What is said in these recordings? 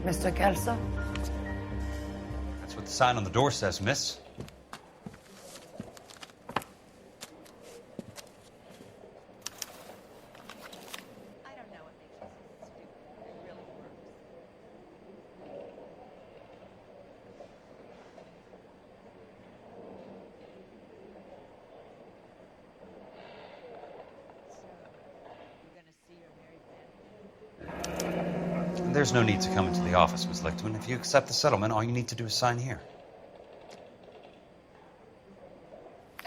Mr. Kelso? That's what the sign on the door says, miss. I don't know what makes you so stupid. It really works. So, you're gonna see your married man? There's no need to come into the office, Miss Lichtman. If you accept the settlement, all you need to do is sign here.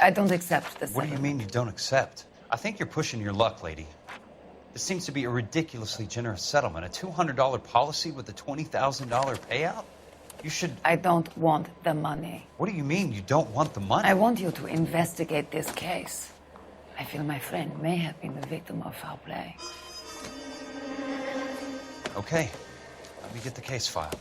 I don't accept this. What do you mean you don't accept? I think you're pushing your luck, lady. This seems to be a ridiculously generous settlement. A $200 policy with a $20,000 payout? You should... I don't want the money. What do you mean you don't want the money? I want you to investigate this case. I feel my friend may have been the victim of foul play. Okay. Let me get the case file.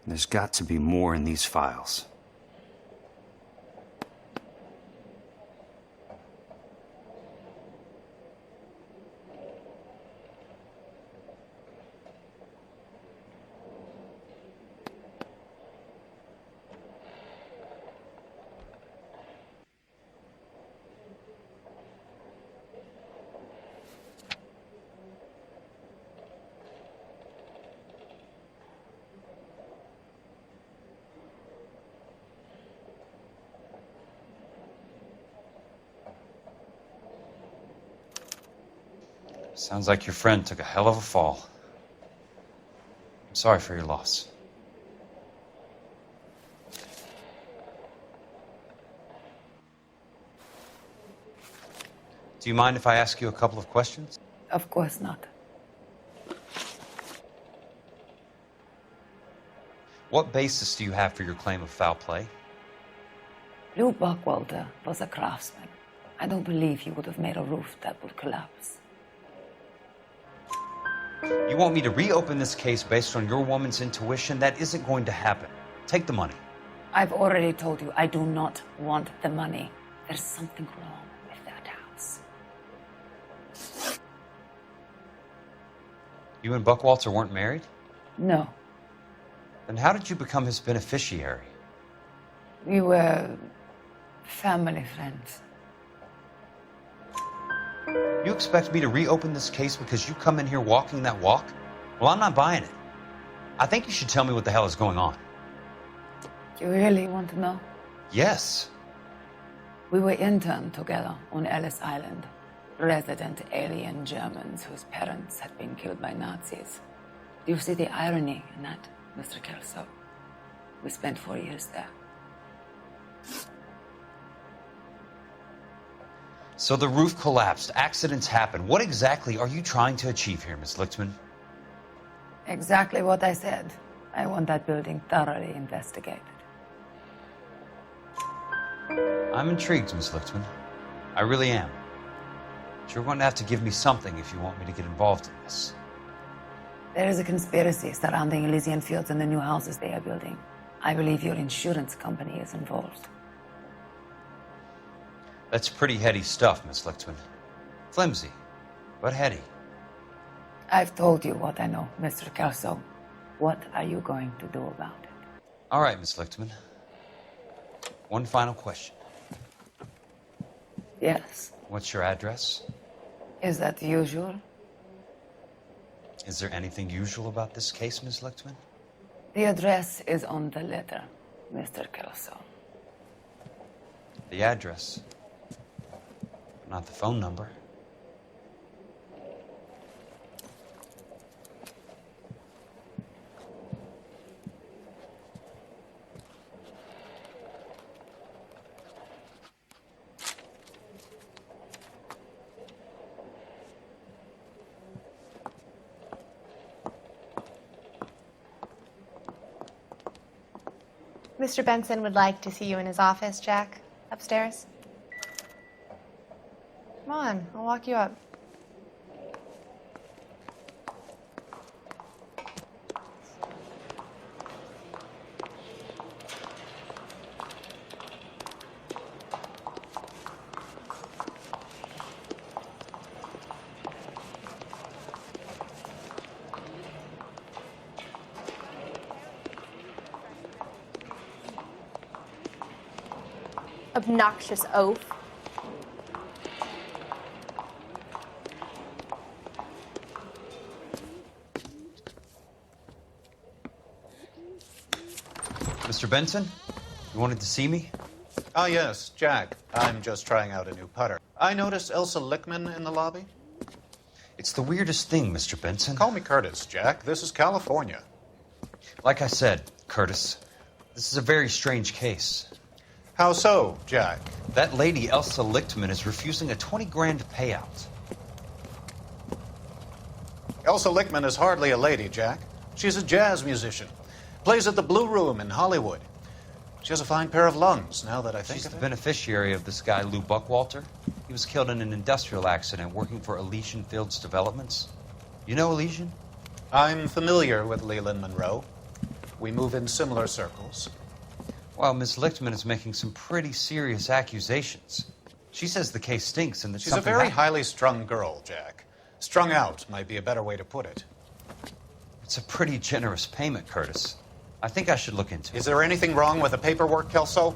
There's got to be more in these files. Sounds like your friend took a hell of a fall. I'm sorry for your loss. Do you mind if I ask you a couple of questions? Of course not. What basis do you have for your claim of foul play? Lou Buckwalter was a craftsman. I don't believe he would have made a roof that would collapse. You want me to reopen this case based on your woman's intuition? That isn't going to happen. Take the money. I've already told you I do not want the money. There's something wrong with that house. You and Buckwalter weren't married? No. Then how did you become his beneficiary? We were family friends. You expect me to reopen this case because you come in here walking that walk? Well, I'm not buying it. I think you should tell me what the hell is going on. You really want to know? Yes. We were interned together on Ellis Island. Resident alien Germans whose parents had been killed by Nazis. Do you see the irony in that, Mr. Kelso? We spent 4 years there. So the roof collapsed, accidents happen. What exactly are you trying to achieve here, Miss Lichtman? Exactly what I said. I want that building thoroughly investigated. I'm intrigued, Miss Lichtman. I really am. But you're going to have to give me something if you want me to get involved in this. There is a conspiracy surrounding Elysian Fields and the new houses they are building. I believe your insurance company is involved. That's pretty heady stuff, Miss Lichtman. Flimsy, but heady. I've told you what I know, Mr. Kelso. What are you going to do about it? All right, Miss Lichtman. One final question. Yes. What's your address? Is that usual? Is there anything usual about this case, Miss Lichtman? The address is on the letter, Mr. Kelso. The address, not the phone number. Mr. Benson would like to see you in his office, Jack. Upstairs. Come on, I'll walk you up. Obnoxious oaf. Mr. Benson, you wanted to see me? Ah, yes, Jack. I'm just trying out a new putter. I noticed Elsa Lickman in the lobby. It's the weirdest thing, Mr. Benson. Call me Curtis, Jack. This is California. Like I said, Curtis, this is a very strange case. How so, Jack? That lady, Elsa Lichtman, is refusing a 20 grand payout. Elsa Lickman is hardly a lady, Jack. She's a jazz musician. Plays at the Blue Room in Hollywood. She has a fine pair of lungs, now that I think She's of the it. beneficiary of this guy, Lou Buckwalter. He was killed in an industrial accident working for Elysian Fields Developments. You know Elysian? I'm familiar with Leland Monroe. We move in similar circles. Well, Miss Lichtman is making some pretty serious accusations. She says the case stinks and that She's a very highly strung girl, Jack. Strung out might be a better way to put it. It's a pretty generous payment, Curtis. I think I should look into it. Is there anything wrong with the paperwork, Kelso?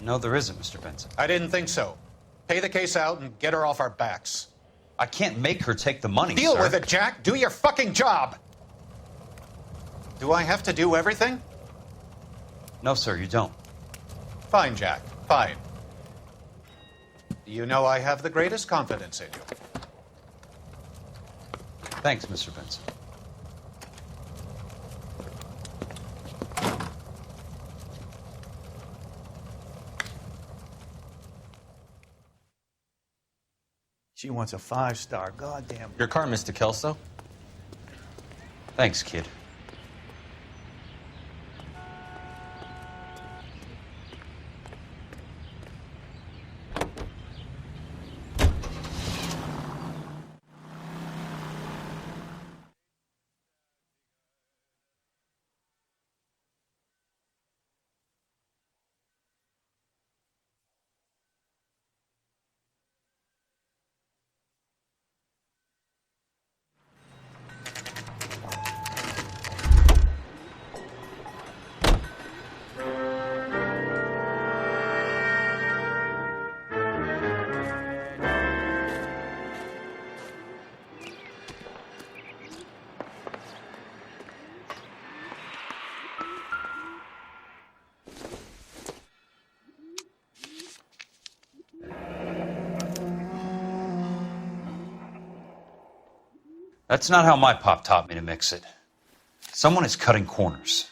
No, there isn't, Mr. Benson. I didn't think so. Pay the case out and get her off our backs. I can't make her take the money, Deal sir. with it, Jack. Do your fucking job. Do I have to do everything? No, sir, you don't. Fine, Jack. Fine. You know I have the greatest confidence in you. Thanks, Mr. Benson. She wants a 5-star. Goddamn. Your car, Mr. Kelso. Thanks, kid. That's not how my pop taught me to mix it. Someone is cutting corners.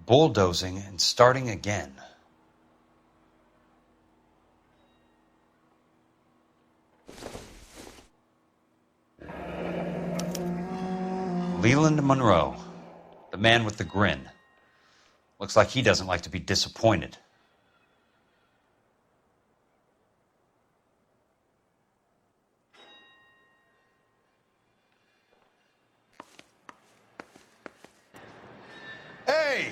Bulldozing and starting again. Leland Monroe, the man with the grin. Looks like he doesn't like to be disappointed. Hey,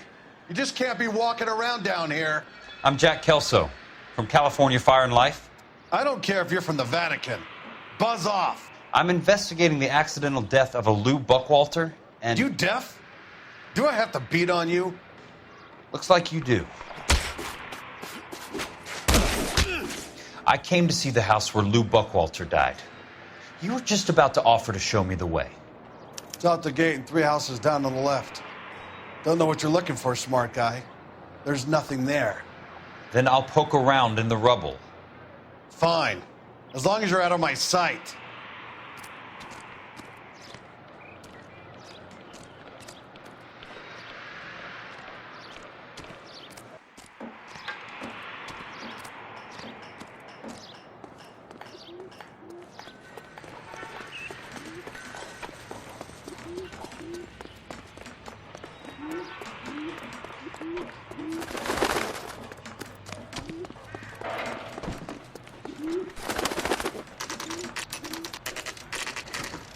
you just can't be walking around down here. I'm Jack Kelso from California Fire and Life. I don't care if you're from the Vatican. Buzz off. I'm investigating the accidental death of a Lou Buckwalter, and... You deaf? Do I have to beat on you? Looks like you do. I came to see the house where Lou Buckwalter died. You were just about to offer to show me the way. It's out the gate and 3 houses down on the left. Don't know what you're looking for, smart guy. There's nothing there. Then I'll poke around in the rubble. Fine. As long as you're out of my sight.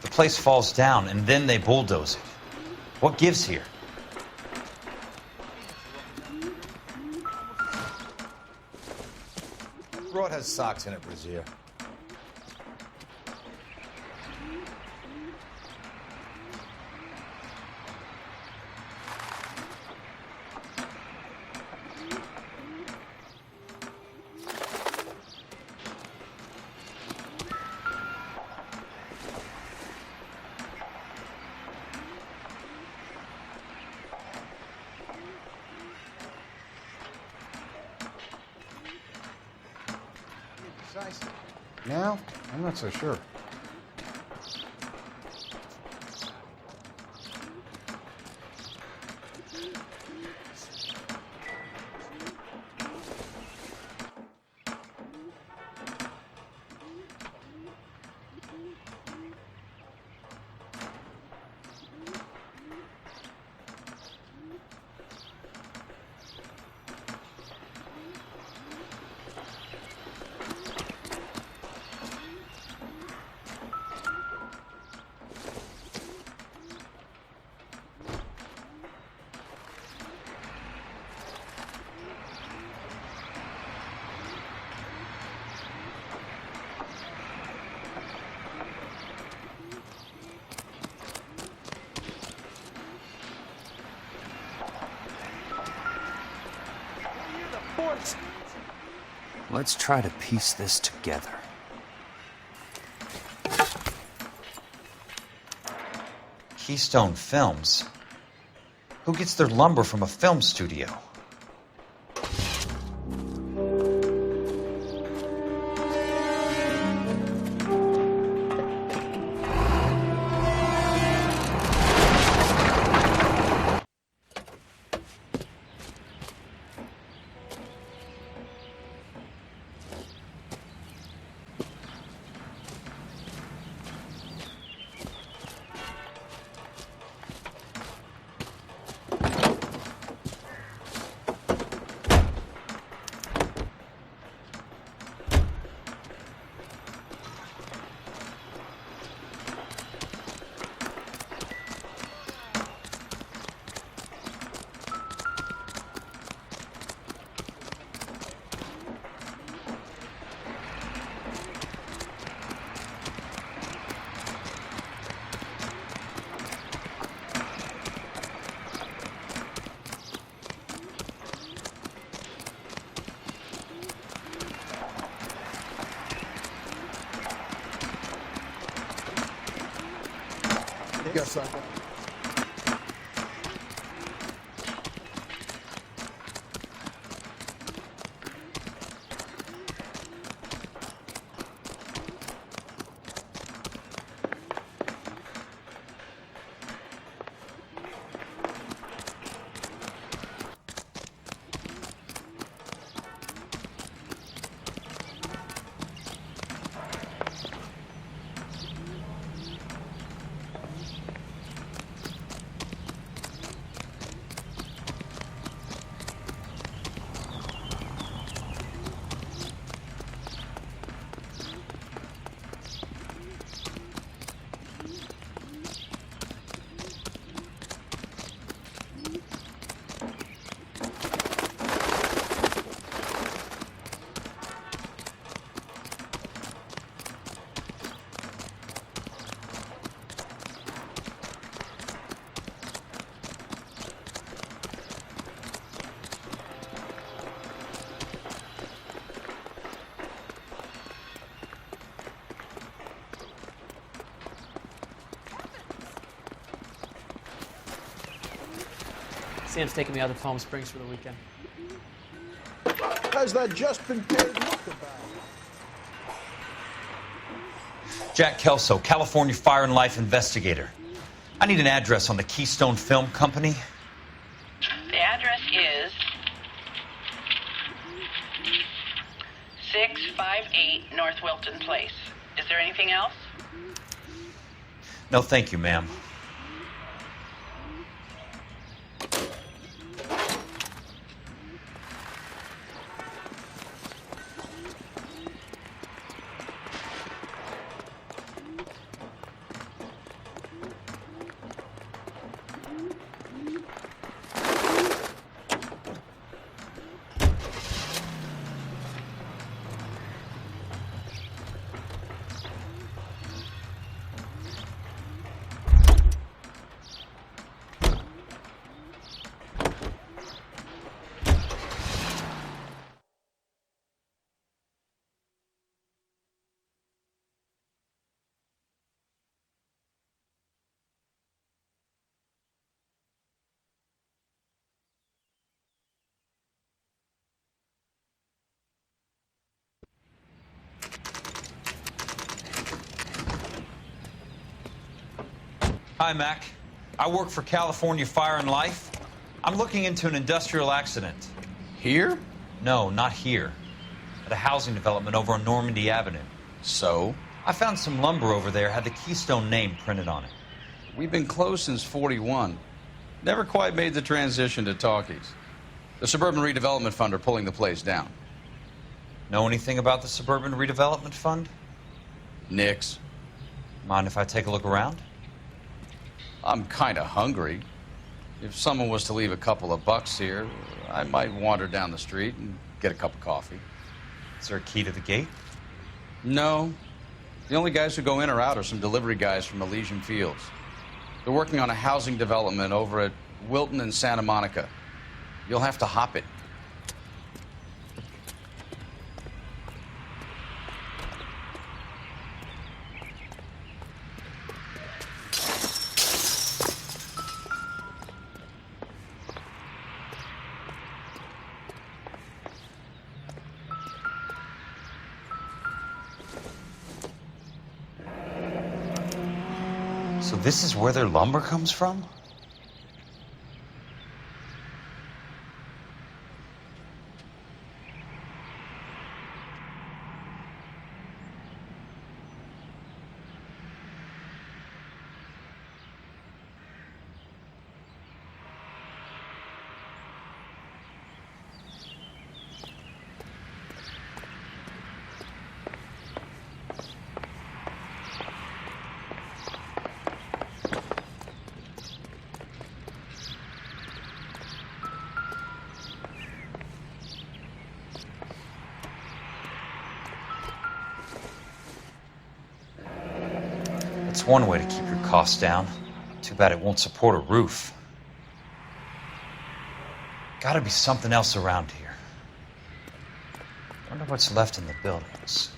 The place falls down, and then they bulldoze it. What gives here? Rod has socks in it, Brazier. Now? I'm not so sure. Let's try to piece this together. Keystone Films? Who gets their lumber from a film studio? Yes, I got Sam's taking me out to Palm Springs for the weekend. Has that just been paid? Look about. Jack Kelso, California Fire and Life investigator. I need an address on the Keystone Film Company. The address is 658 North Wilton Place. Is there anything else? No, thank you, ma'am. Hi, Mac. I work for California Fire and Life. I'm looking into an industrial accident. Here? No, not here. At a housing development over on Normandy Avenue. So? I found some lumber over there, had the Keystone name printed on it. We've been closed since '41. Never quite made the transition to talkies. The Suburban Redevelopment Fund are pulling the place down. Know anything about the Suburban Redevelopment Fund? Nix. Mind if I take a look around? I'm kind of hungry. If someone was to leave a couple of bucks here, I might wander down the street and get a cup of coffee. Is there a key to the gate? No. The only guys who go in or out are some delivery guys from Elysian Fields. They're working on a housing development over at Wilton and Santa Monica. You'll have to hop it. So this is where their lumber comes from? It's one way to keep your costs down. Too bad it won't support a roof. Gotta be something else around here. Wonder what's left in the buildings.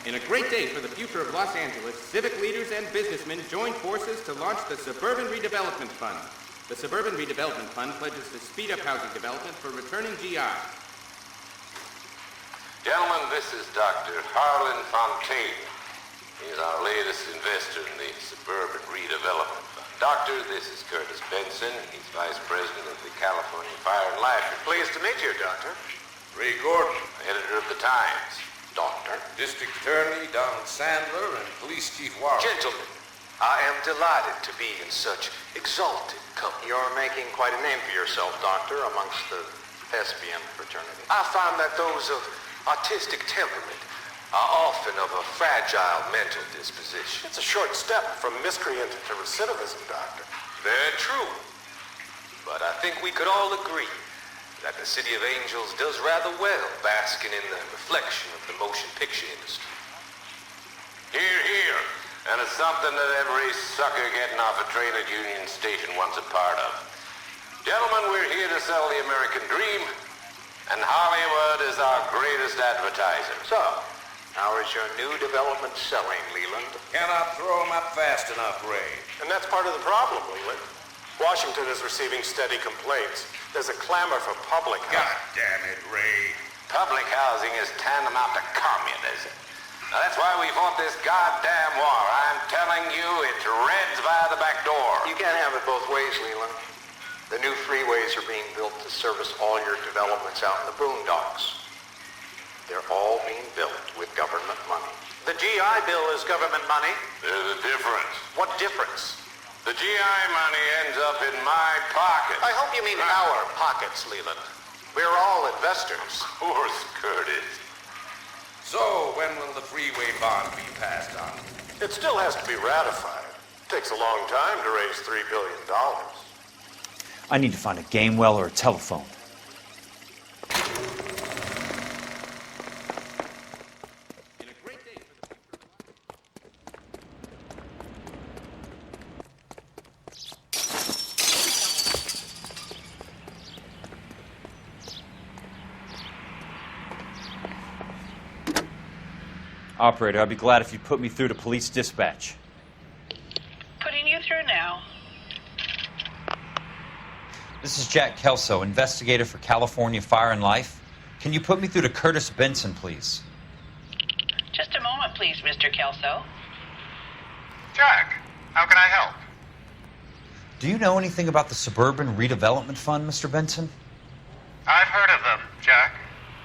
In a great day for the future of Los Angeles, civic leaders and businessmen joined forces to launch the Suburban Redevelopment Fund. The Suburban Redevelopment Fund pledges to speed up housing development for returning GI. Gentlemen, this is Dr. Harlan Fontaine. He's our latest investor in the Suburban Redevelopment Fund. Doctor, this is Curtis Benson. He's Vice President of the California Fire and Life. Pleased to meet you, Doctor. Ray Gordon, editor of the Times. Doctor. District Attorney Donald Sandler and Police Chief Warren. Gentlemen, I am delighted to be in such exalted company. You're making quite a name for yourself, Doctor, amongst the thespian fraternity. I find that those of artistic temperament are often of a fragile mental disposition. It's a short step from miscreant to recidivism, Doctor. Very true. But I think we could all agree that the City of Angels does rather well basking in the reflection of the motion picture industry. Hear, hear. And it's something that every sucker getting off a train at Union Station wants a part of. Gentlemen, we're here to sell the American dream, and Hollywood is our greatest advertiser. So, how is your new development selling, Leland? Cannot throw them up fast enough, Ray. And that's part of the problem, Leland. Washington is receiving steady complaints. There's a clamor for public housing. God damn it, Ray. Public housing is tantamount to communism. Now, that's why we fought this goddamn war. I'm telling you, it's Reds via the back door. You can't have it both ways, Leland. The new freeways are being built to service all your developments out in the boondocks. They're all being built with government money. The GI Bill is government money. There's a difference. What difference? The GI money ends up in my pocket. I hope you mean our pockets, Leland. We're all investors. Of course, Curtis. So, when will the freeway bond be passed on? It still has to be ratified. It takes a long time to raise $3 billion. I need to find a game well or a telephone. Operator, I'd be glad if you'd put me through to police dispatch. Putting you through now. This is Jack Kelso, investigator for California Fire and Life. Can you put me through to Curtis Benson, please? Just a moment, please, Mr. Kelso. Jack, how can I help? Do you know anything about the Suburban Redevelopment Fund, Mr. Benson? I've heard of them, Jack.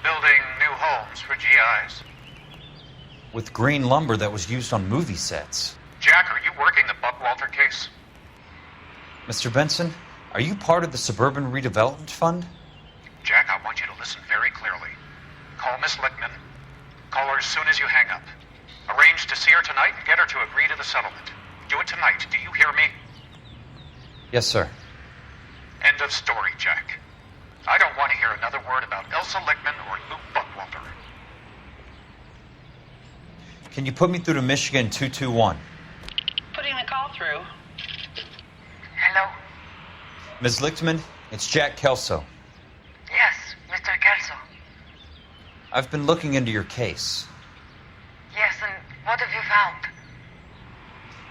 Building new homes for GIs. With green lumber that was used on movie sets. Jack, are you working the Buckwalter case? Mr. Benson, are you part of the Suburban Redevelopment Fund? Jack, I want you to listen very clearly. Call Miss Lickman. Call her as soon as you hang up. Arrange to see her tonight and get her to agree to the settlement. Do it tonight. Do you hear me? Yes, sir. End of story, Jack. I don't want to hear another word about Elsa Lickman or Luke Buckwalter. Can you put me through to Michigan 221? Putting the call through. Hello? Ms. Lichtman, it's Jack Kelso. Yes, Mr. Kelso. I've been looking into your case. Yes, and what have you found?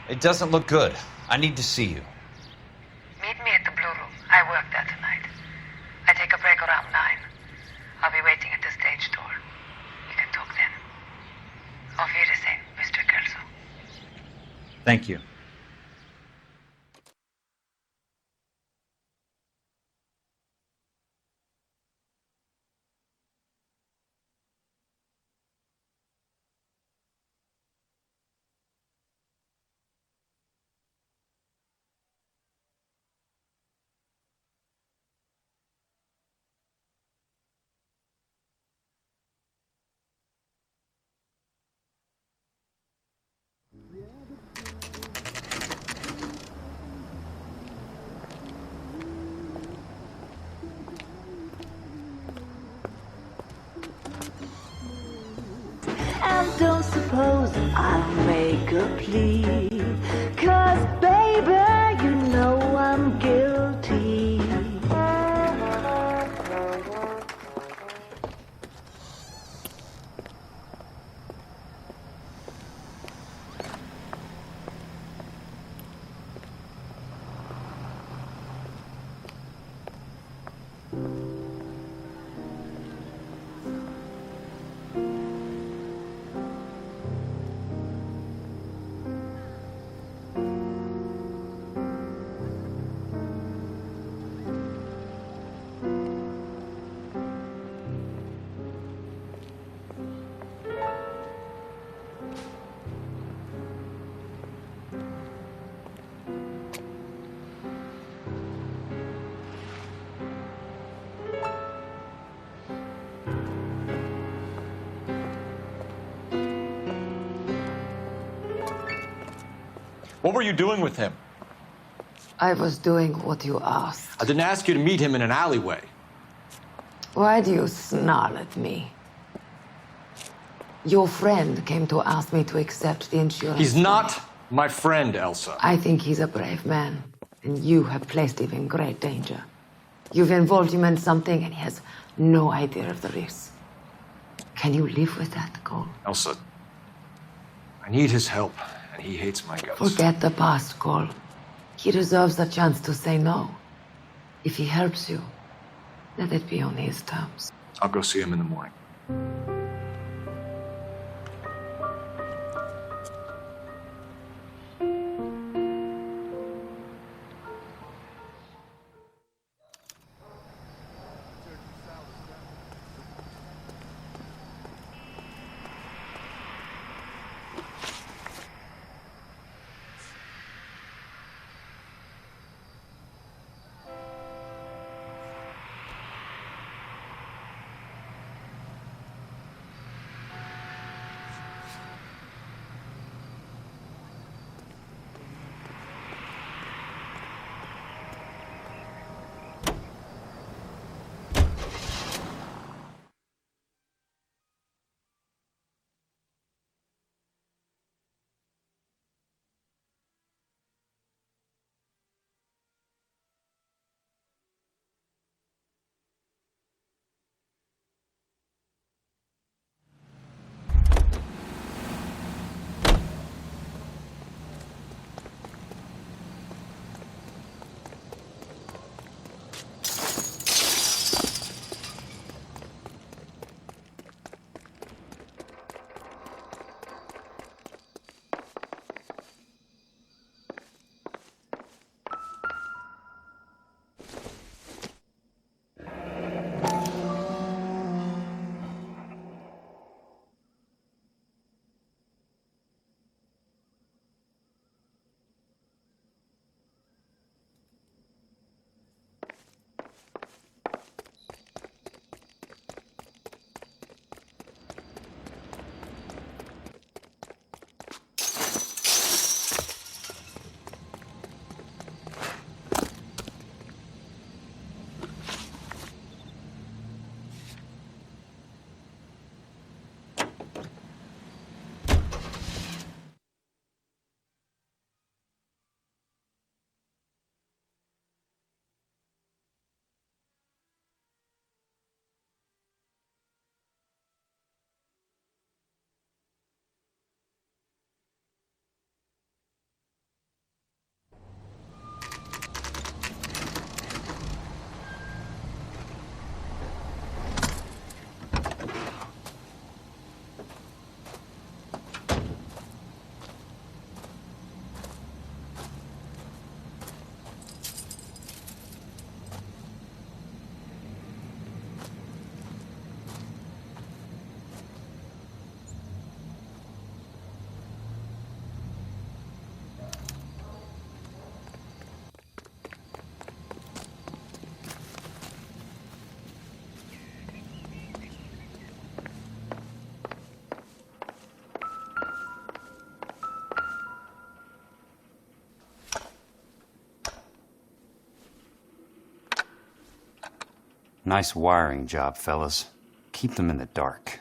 It doesn't look good. I need to see you. Meet me at the Blue Room. I work there tonight. I take a break around 9. I'll be waiting at the stage door. We can talk then. Auf Wiedersehen, Mr. Kelso. Thank you. And don't suppose I'll make a plea, 'cause baby, you know I'm guilty. What were you doing with him? I was doing what you asked. I didn't ask you to meet him in an alleyway. Why do you snarl at me? Your friend came to ask me to accept the insurance. He's not my friend, Elsa. I think he's a brave man, and you have placed him in great danger. You've involved him in something, and he has no idea of the risk. Can you live with that, Cole? Elsa, I need his help, and he hates my guts. Forget the past, Cole. He deserves a chance to say no. If he helps you, let it be on his terms. I'll go see him in the morning. Nice wiring job, fellas. Keep them in the dark.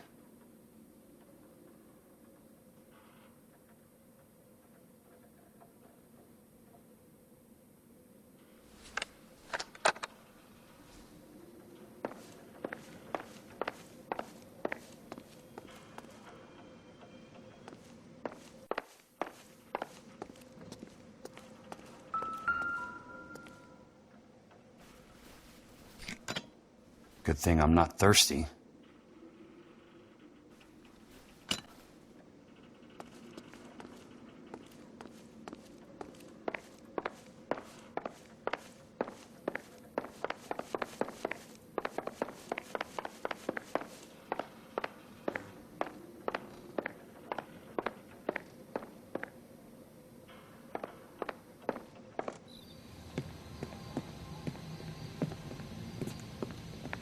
Good thing I'm not thirsty.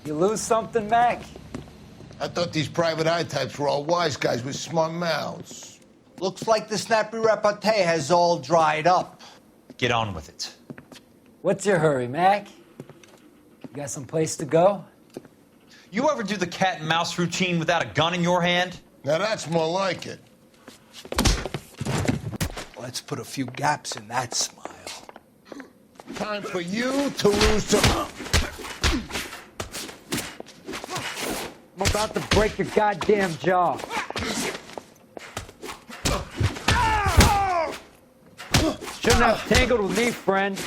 You lose something, Mac? I thought these private eye types were all wise guys with smart mouths. Looks like the snappy repartee has all dried up. Get on with it. What's your hurry, Mac? You got some place to go? You ever do the cat and mouse routine without a gun in your hand? Now that's more like it. Let's put a few gaps in that smile. Time for you to lose to... I'm about to break your goddamn jaw. Shouldn't have tangled with me, friend.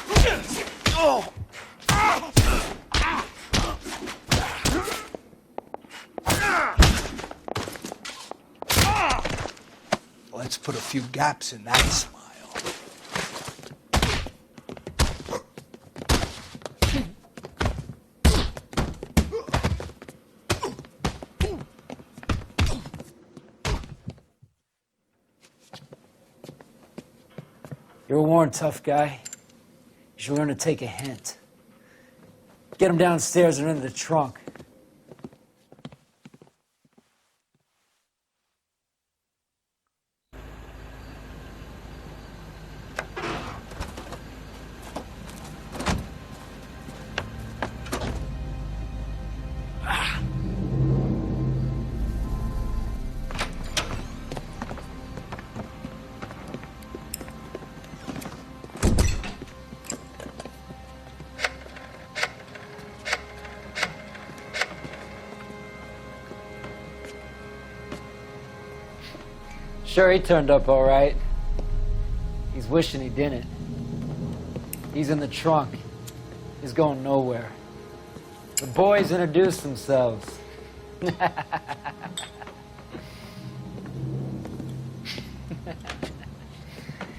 Let's put a few gaps in that smile. You're a worn, tough guy. You should learn to take a hint. Get him downstairs and into the trunk. Sure, he turned up all right. He's wishing he didn't. He's in the trunk. He's going nowhere. The boys introduced themselves.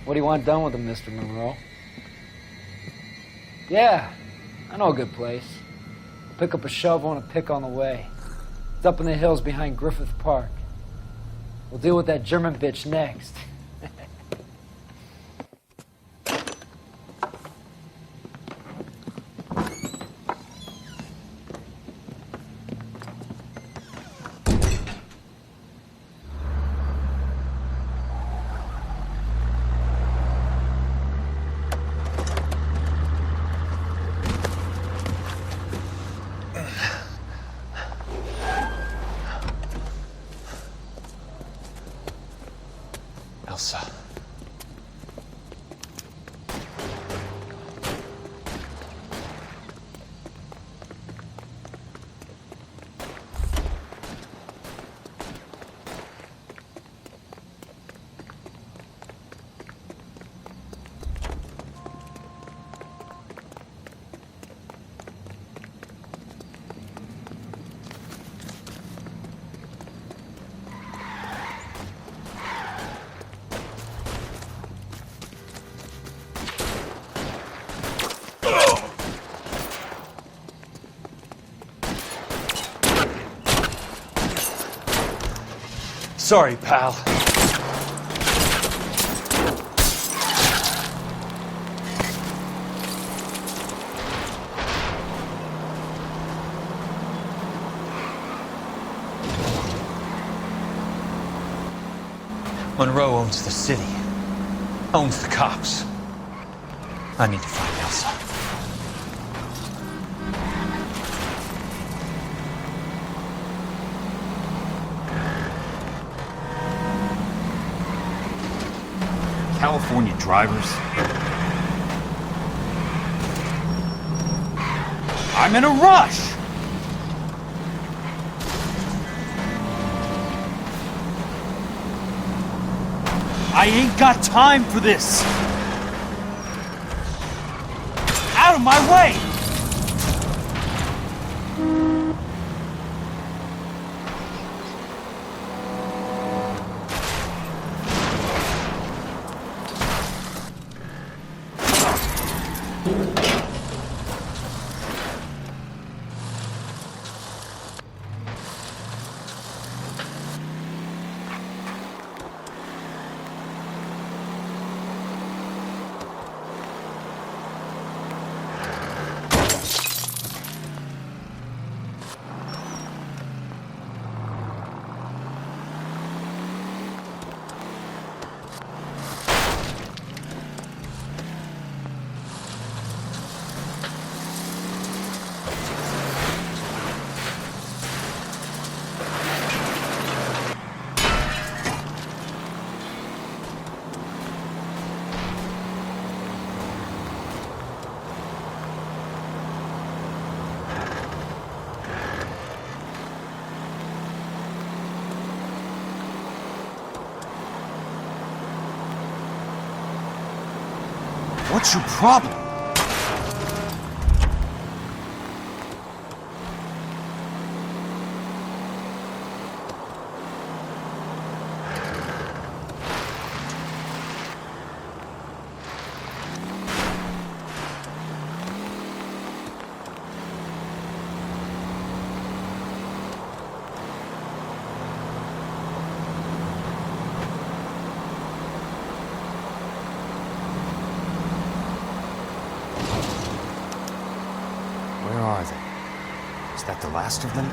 What do you want done with him, Mr. Monroe? Yeah, I know a good place. I'll pick up a shovel and a pick on the way. It's up in the hills behind Griffith Park. We'll deal with that German bitch next. Elsa. Sorry, pal. Monroe owns the city, owns the cops. I need to find Elsa. California drivers. I'm in a rush! I ain't got time for this! Out of my way! What's your problem? Where are they? Is that the last of them?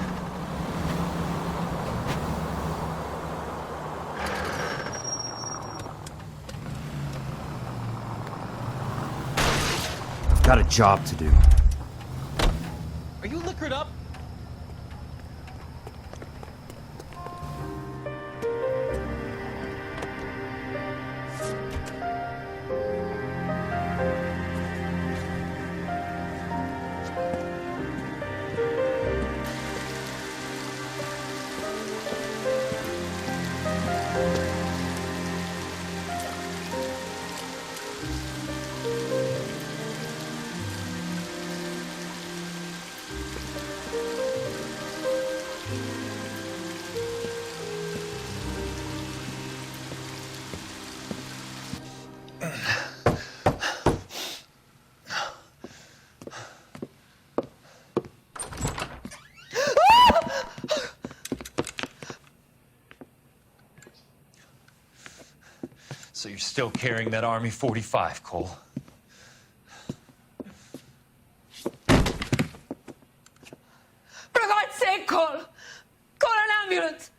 I've got a job to do. Are you liquored up? So you're still carrying that Army 45, Cole? For God's sake, Cole! Call an ambulance!